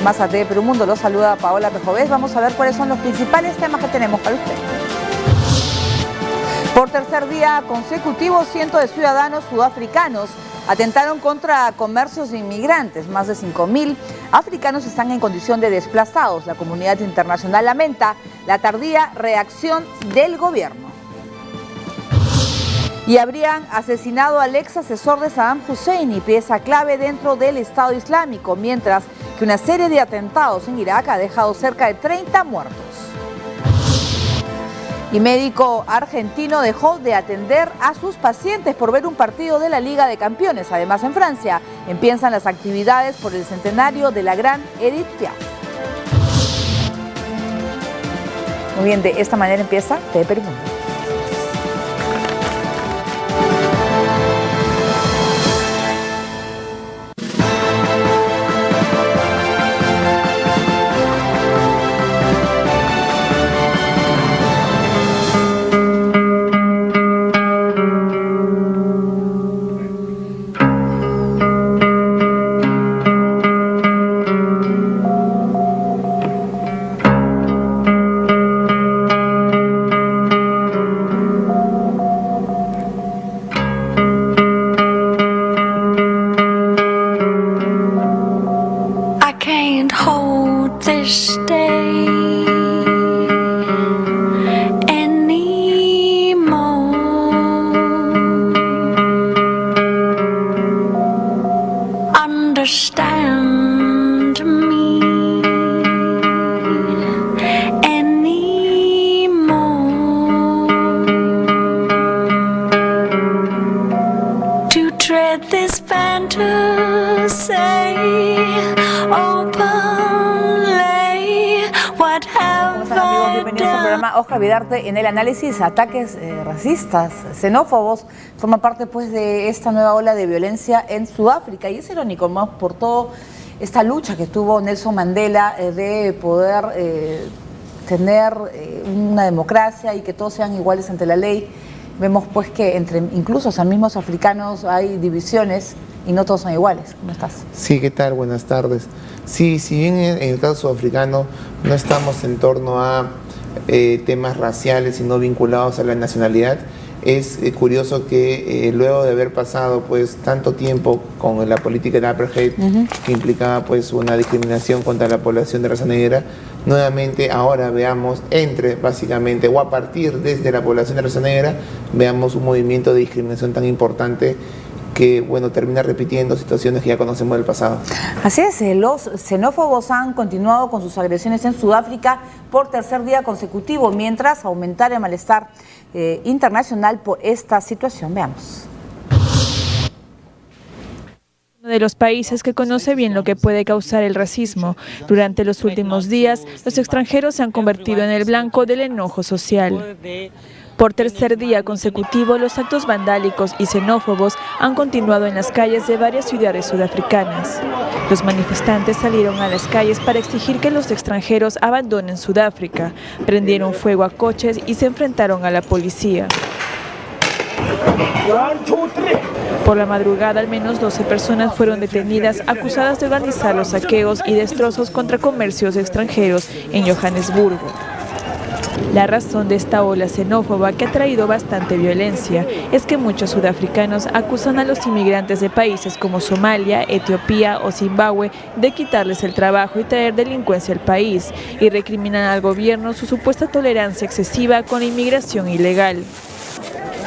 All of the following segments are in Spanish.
Más a TV Perú Mundo los saluda Paola Pejovés. Vamos a ver cuáles son los principales temas que tenemos para usted. Por tercer día consecutivo, cientos de ciudadanos sudafricanos atentaron contra comercios de inmigrantes. Más de 5.000 africanos están en condición de desplazados. La comunidad internacional lamenta la tardía reacción del gobierno. Y habrían asesinado al ex asesor de Saddam Hussein, pieza clave dentro del Estado Islámico, mientras que una serie de atentados en Irak ha dejado cerca de 30 muertos. Y médico argentino dejó de atender a sus pacientes por ver un partido de la Liga de Campeones. Además, en Francia empiezan las actividades por el centenario de la gran Edith Piaf. Muy bien, de esta manera empieza TV Perú Mundo. En el análisis, ataques racistas, xenófobos, forma parte pues de esta nueva ola de violencia en Sudáfrica, y es irónico más por toda esta lucha que tuvo Nelson Mandela de poder tener una democracia y que todos sean iguales ante la ley. Vemos pues que entre incluso los mismos africanos hay divisiones y no todos son iguales. ¿Cómo estás? Sí, ¿qué tal? Buenas tardes. Sí, si bien en el caso sudafricano no estamos en torno a temas raciales y no vinculados a la nacionalidad, es curioso que luego de haber pasado pues tanto tiempo con la política de apartheid, que implicaba pues una discriminación contra la población de raza negra, nuevamente ahora veamos básicamente o a partir desde la población de raza negra, veamos un movimiento de discriminación tan importante que, bueno, termina repitiendo situaciones que ya conocemos del pasado. Así es, los xenófobos han continuado con sus agresiones en Sudáfrica por tercer día consecutivo, mientras aumentara el malestar internacional por esta situación. Veamos. Uno de los países que conoce bien lo que puede causar el racismo. Durante los últimos días, los extranjeros se han convertido en el blanco del enojo social. Por tercer día consecutivo, los actos vandálicos y xenófobos han continuado en las calles de varias ciudades sudafricanas. Los manifestantes salieron a las calles para exigir que los extranjeros abandonen Sudáfrica, prendieron fuego a coches y se enfrentaron a la policía. Por la madrugada, al menos 12 personas fueron detenidas acusadas de organizar los saqueos y destrozos contra comercios extranjeros en Johannesburgo. La razón de esta ola xenófoba, que ha traído bastante violencia, es que muchos sudafricanos acusan a los inmigrantes de países como Somalia, Etiopía o Zimbabue de quitarles el trabajo y traer delincuencia al país, y recriminan al gobierno su supuesta tolerancia excesiva con la inmigración ilegal.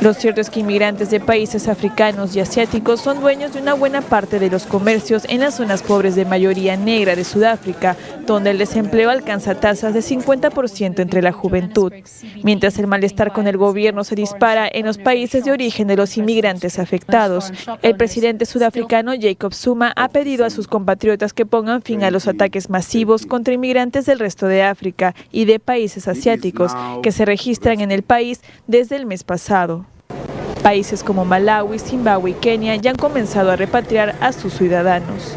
Lo cierto es que inmigrantes de países africanos y asiáticos son dueños de una buena parte de los comercios en las zonas pobres de mayoría negra de Sudáfrica, donde el desempleo alcanza tasas de 50% entre la juventud. Mientras el malestar con el gobierno se dispara en los países de origen de los inmigrantes afectados, el presidente sudafricano Jacob Zuma ha pedido a sus compatriotas que pongan fin a los ataques masivos contra inmigrantes del resto de África y de países asiáticos que se registran en el país desde el mes pasado. Países como Malawi, Zimbabue y Kenia ya han comenzado a repatriar a sus ciudadanos.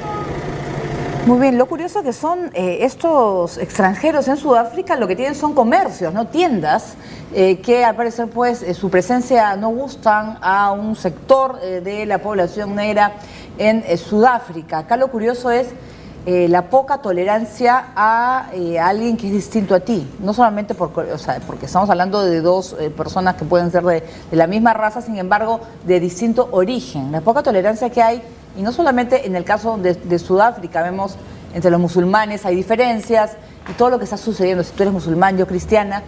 Muy bien, lo curioso que son estos extranjeros en Sudáfrica, lo que tienen son comercios, no tiendas, que al parecer pues su presencia no gustan a un sector de la población negra en Sudáfrica. Acá lo curioso es la poca tolerancia a alguien que es distinto a ti, no solamente porque estamos hablando de dos personas que pueden ser de la misma raza, sin embargo, de distinto origen, la poca tolerancia que hay, y no solamente en el caso de Sudáfrica, vemos entre los musulmanes hay diferencias, y todo lo que está sucediendo, si tú eres musulmán, yo cristiana,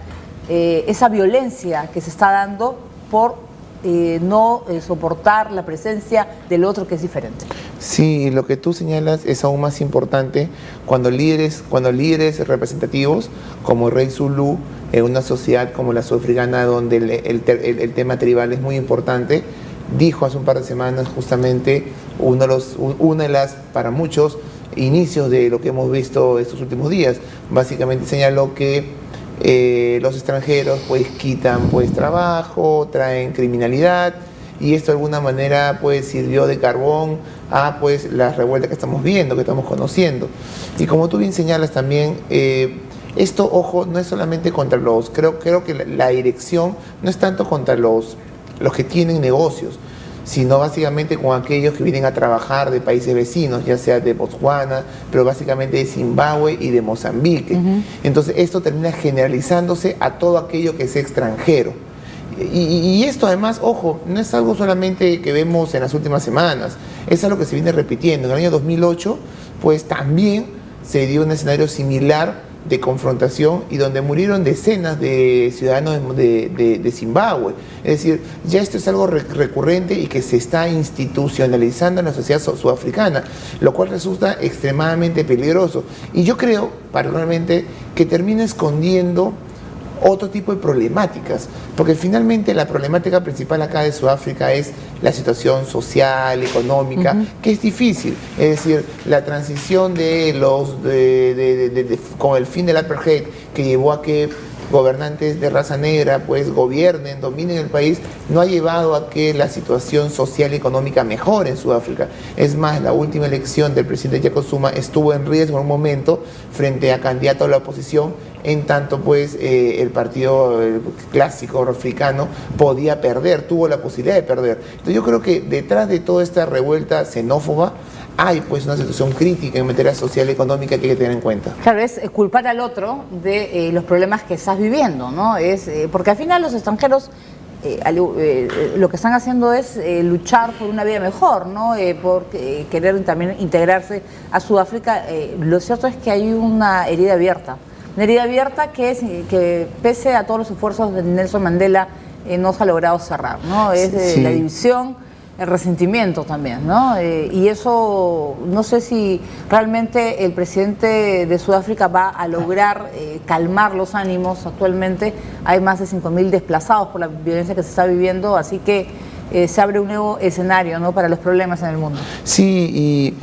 esa violencia que se está dando por no soportar la presencia del otro que es diferente. Sí, lo que tú señalas es aún más importante cuando líderes representativos como Rey Zulu, en una sociedad como la sudafricana donde el tema tribal es muy importante, dijo hace un par de semanas justamente una de las, para muchos, inicios de lo que hemos visto estos últimos días. Básicamente señaló que los extranjeros pues quitan pues trabajo, traen criminalidad, y esto de alguna manera pues sirvió de carbón a pues las revueltas que estamos viendo, que estamos conociendo. Y como tú bien señalas también, esto, ojo, no es solamente contra creo que la dirección no es tanto contra los que tienen negocios, sino básicamente con aquellos que vienen a trabajar de países vecinos, ya sea de Botswana, pero básicamente de Zimbabue y de Mozambique. Entonces esto termina generalizándose a todo aquello que es extranjero. Y esto además, ojo, no es algo solamente que vemos en las últimas semanas, es algo que se viene repitiendo. En el año 2008, pues también se dio un escenario similar de confrontación y donde murieron decenas de ciudadanos de Zimbabue. Es decir, ya esto es algo recurrente y que se está institucionalizando en la sociedad sudafricana, lo cual resulta extremadamente peligroso. Y yo creo, particularmente, que termina escondiendo otro tipo de problemáticas, porque finalmente la problemática principal acá de Sudáfrica es la situación social, económica, que es difícil. Es decir, la transición con el fin del apartheid, que llevó a que gobernantes de raza negra pues gobiernen, dominen el país, no ha llevado a que la situación social y económica mejore en Sudáfrica. Es más, la última elección del presidente Jacob Zuma estuvo en riesgo en un momento frente a candidato a la oposición, en tanto pues el partido clásico africano podía perder, tuvo la posibilidad de perder. Entonces yo creo que detrás de toda esta revuelta xenófoba hay pues una situación crítica en materia social y económica que hay que tener en cuenta. Claro, es culpar al otro de los problemas que estás viviendo, ¿no? Porque al final los extranjeros lo que están haciendo es luchar por una vida mejor, ¿no? Por querer también integrarse a Sudáfrica. Lo cierto es que hay una herida abierta que pese a todos los esfuerzos de Nelson Mandela no se ha logrado cerrar, ¿no? Es Sí. la división, el resentimiento también, ¿no? Y eso, no sé si realmente el presidente de Sudáfrica va a lograr calmar los ánimos. Actualmente hay más de 5.000 desplazados por la violencia que se está viviendo, así que se abre un nuevo escenario, ¿no?, para los problemas en el mundo. Sí, y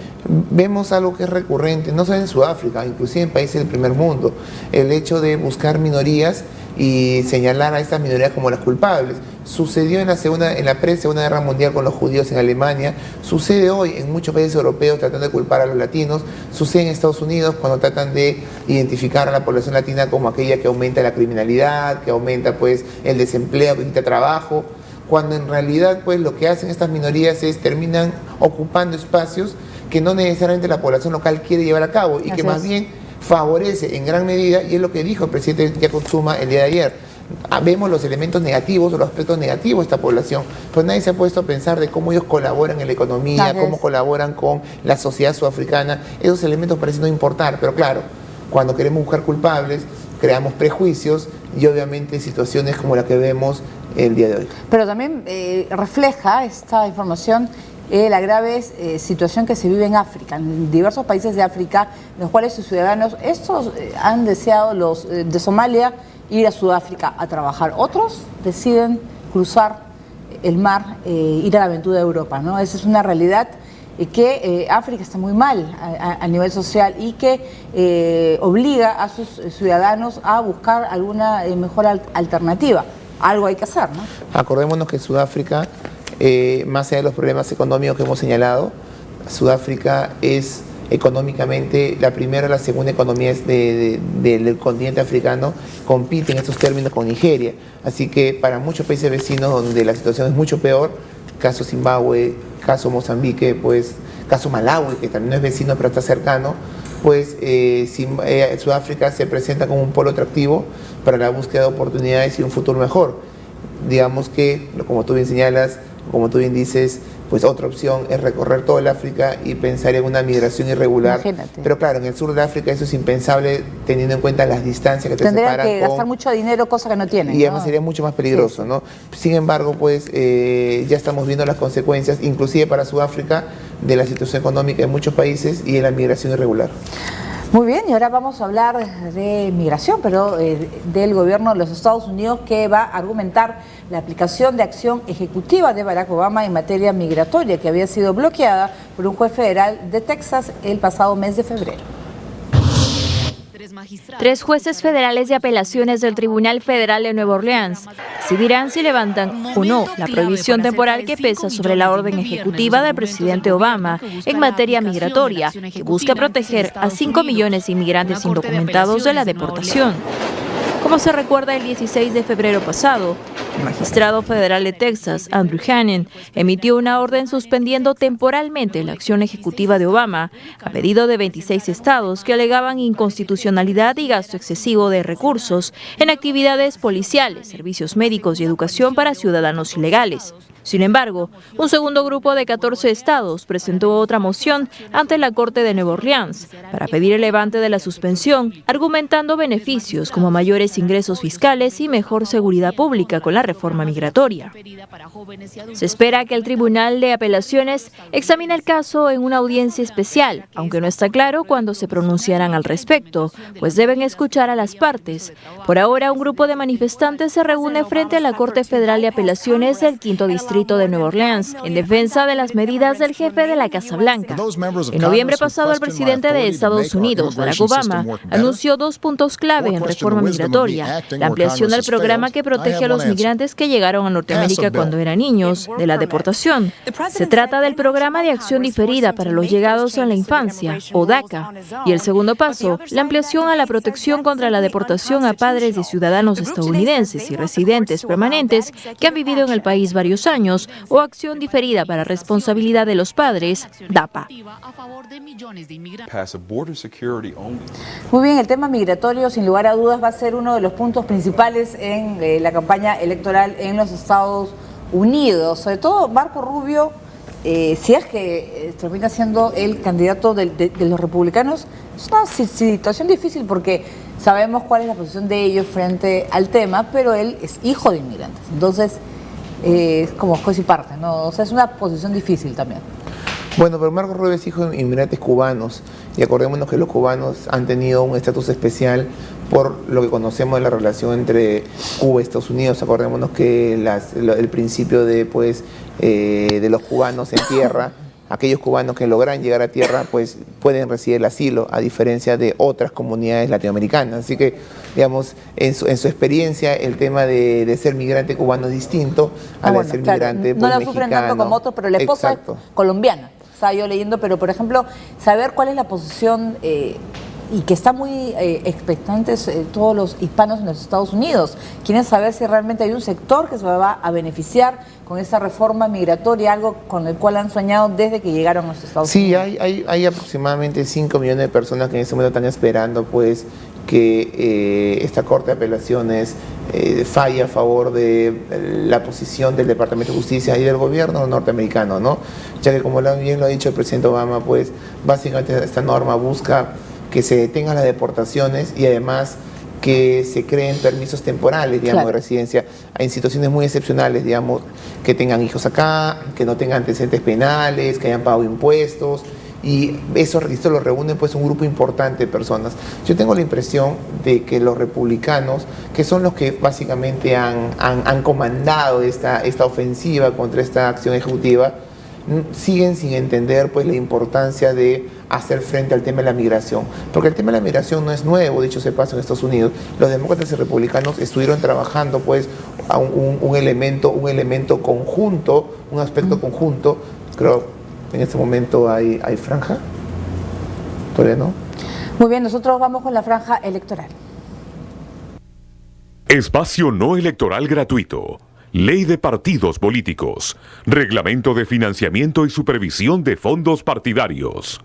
vemos algo que es recurrente, no solo en Sudáfrica, inclusive en países del primer mundo, el hecho de buscar minorías y señalar a estas minorías como las culpables. Sucedió en la pre-Segunda Guerra Mundial con los judíos en Alemania, sucede hoy en muchos países europeos tratando de culpar a los latinos, sucede en Estados Unidos cuando tratan de identificar a la población latina como aquella que aumenta la criminalidad, que aumenta pues el desempleo, que quita trabajo, cuando en realidad pues lo que hacen estas minorías es terminan ocupando espacios que no necesariamente la población local quiere llevar a cabo y que más bien favorece en gran medida, y es lo que dijo el presidente Jacob Zuma el día de ayer. Vemos los elementos negativos o los aspectos negativos de esta población, pues nadie se ha puesto a pensar de cómo ellos colaboran en la economía, cómo colaboran con la sociedad sudafricana. Esos elementos parecen no importar, pero claro, cuando queremos buscar culpables, creamos prejuicios y obviamente situaciones como la que vemos el día de hoy. Pero también refleja esta información la grave situación que se vive en África, en diversos países de África, en los cuales sus ciudadanos, estos han deseado, los de Somalia, ir a Sudáfrica a trabajar. Otros deciden cruzar el mar, ir a la aventura de Europa, ¿no? Esa es una realidad que África está muy mal a nivel social y que obliga a sus ciudadanos a buscar alguna mejor alternativa. Algo hay que hacer, ¿no? Acordémonos que Sudáfrica, más allá de los problemas económicos que hemos señalado, Sudáfrica es económicamente la primera o la segunda economía del continente africano, compite en estos términos con Nigeria. Así que para muchos países vecinos donde la situación es mucho peor, caso Zimbabue, caso Mozambique, pues caso Malawi, que también no es vecino pero está cercano, pues Sudáfrica se presenta como un polo atractivo para la búsqueda de oportunidades y un futuro mejor. Digamos que, como tú bien señalas, como tú bien dices, pues otra opción es recorrer todo el África y pensar en una migración irregular. Imagínate. Pero claro, en el sur de África eso es impensable teniendo en cuenta las distancias que te Tendrían separan. que gastar mucho dinero, cosa que no tienen. Y además sería mucho más peligroso, sí. ¿no? Sin embargo, pues ya estamos viendo las consecuencias, inclusive para Sudáfrica, de la situación económica de muchos países y de la migración irregular. Muy bien, y ahora vamos a hablar de migración, pero del gobierno de los Estados Unidos, que va a argumentar la aplicación de acción ejecutiva de Barack Obama en materia migratoria, que había sido bloqueada por un juez federal de Texas el pasado mes de febrero. 3 jueces federales de apelaciones del Tribunal Federal de Nueva Orleans decidirán si levantan o no la prohibición temporal que pesa sobre la orden ejecutiva del presidente Obama en materia migratoria, que busca proteger a 5 millones de inmigrantes indocumentados de la deportación. Como se recuerda, el 16 de febrero pasado, el magistrado federal de Texas, Andrew Hanen, emitió una orden suspendiendo temporalmente la acción ejecutiva de Obama a pedido de 26 estados que alegaban inconstitucionalidad y gasto excesivo de recursos en actividades policiales, servicios médicos y educación para ciudadanos ilegales. Sin embargo, un segundo grupo de 14 estados presentó otra moción ante la Corte de Nueva Orleans para pedir el levante de la suspensión, argumentando beneficios como mayores ingresos fiscales y mejor seguridad pública con la reforma migratoria. Se espera que el Tribunal de Apelaciones examine el caso en una audiencia especial, aunque no está claro cuándo se pronunciarán al respecto, pues deben escuchar a las partes. Por ahora, un grupo de manifestantes se reúne frente a la Corte Federal de Apelaciones del Quinto Distrito de Nueva Orleans en defensa de las medidas del jefe de la Casa Blanca. En noviembre pasado, el presidente de Estados Unidos, Barack Obama, anunció 2 puntos clave en reforma migratoria: la ampliación del programa que protege a los migrantes que llegaron a Norteamérica cuando eran niños de la deportación. Se trata del Programa de Acción Diferida para los Llegados en la Infancia, o DACA, y el segundo paso, la ampliación a la protección contra la deportación a padres de ciudadanos estadounidenses y residentes permanentes que han vivido en el país varios años, o acción diferida para responsabilidad de los padres, DAPA. Muy bien, el tema migratorio sin lugar a dudas va a ser uno de los puntos principales en la campaña electoral en los Estados Unidos. Sobre todo Marco Rubio, si es que termina siendo el candidato de los republicanos, es una situación difícil porque sabemos cuál es la posición de ellos frente al tema, pero él es hijo de inmigrantes. Entonces, es como juez y parte, ¿no? O sea, es una posición difícil también. Bueno, pero Marco Rubio es hijo de inmigrantes cubanos y acordémonos que los cubanos han tenido un estatus especial por lo que conocemos de la relación entre Cuba y Estados Unidos. Acordémonos que el principio de los cubanos en tierra, aquellos cubanos que logran llegar a tierra pues pueden recibir el asilo, a diferencia de otras comunidades latinoamericanas. Así que, digamos, en su experiencia el tema de ser migrante cubano es distinto a la de ser migrante no la sufren tanto como otros, pero la esposa es colombiana. Estaba yo leyendo, pero por ejemplo, saber cuál es la posición y que están muy expectantes todos los hispanos en los Estados Unidos. Quieren saber si realmente hay un sector que se va a beneficiar con esa reforma migratoria, algo con el cual han soñado desde que llegaron a los Estados Unidos. Sí, hay aproximadamente 5 millones de personas que en este momento están esperando pues que esta Corte de Apelaciones falle a favor de la posición del Departamento de Justicia y del gobierno norteamericano, ¿no? Ya que, como bien lo ha dicho el presidente Obama, pues básicamente esta norma busca que se detengan las deportaciones y además que se creen permisos temporales, digamos, de residencia en situaciones muy excepcionales, digamos, que tengan hijos acá, que no tengan antecedentes penales, que hayan pagado impuestos, y esos registros los reúnen pues un grupo importante de personas. Yo tengo la impresión de que los republicanos, que son los que básicamente han comandado esta ofensiva contra esta acción ejecutiva, siguen sin entender pues la importancia de hacer frente al tema de la migración, porque el tema de la migración no es nuevo, dicho sea paso, en Estados Unidos. Los demócratas y republicanos estuvieron trabajando pues a un elemento conjunto, un aspecto conjunto. Creo en este momento hay franja, todavía no. Muy bien, nosotros vamos con la franja electoral. Espacio no electoral gratuito. Ley de partidos políticos. Reglamento de financiamiento y supervisión de fondos partidarios.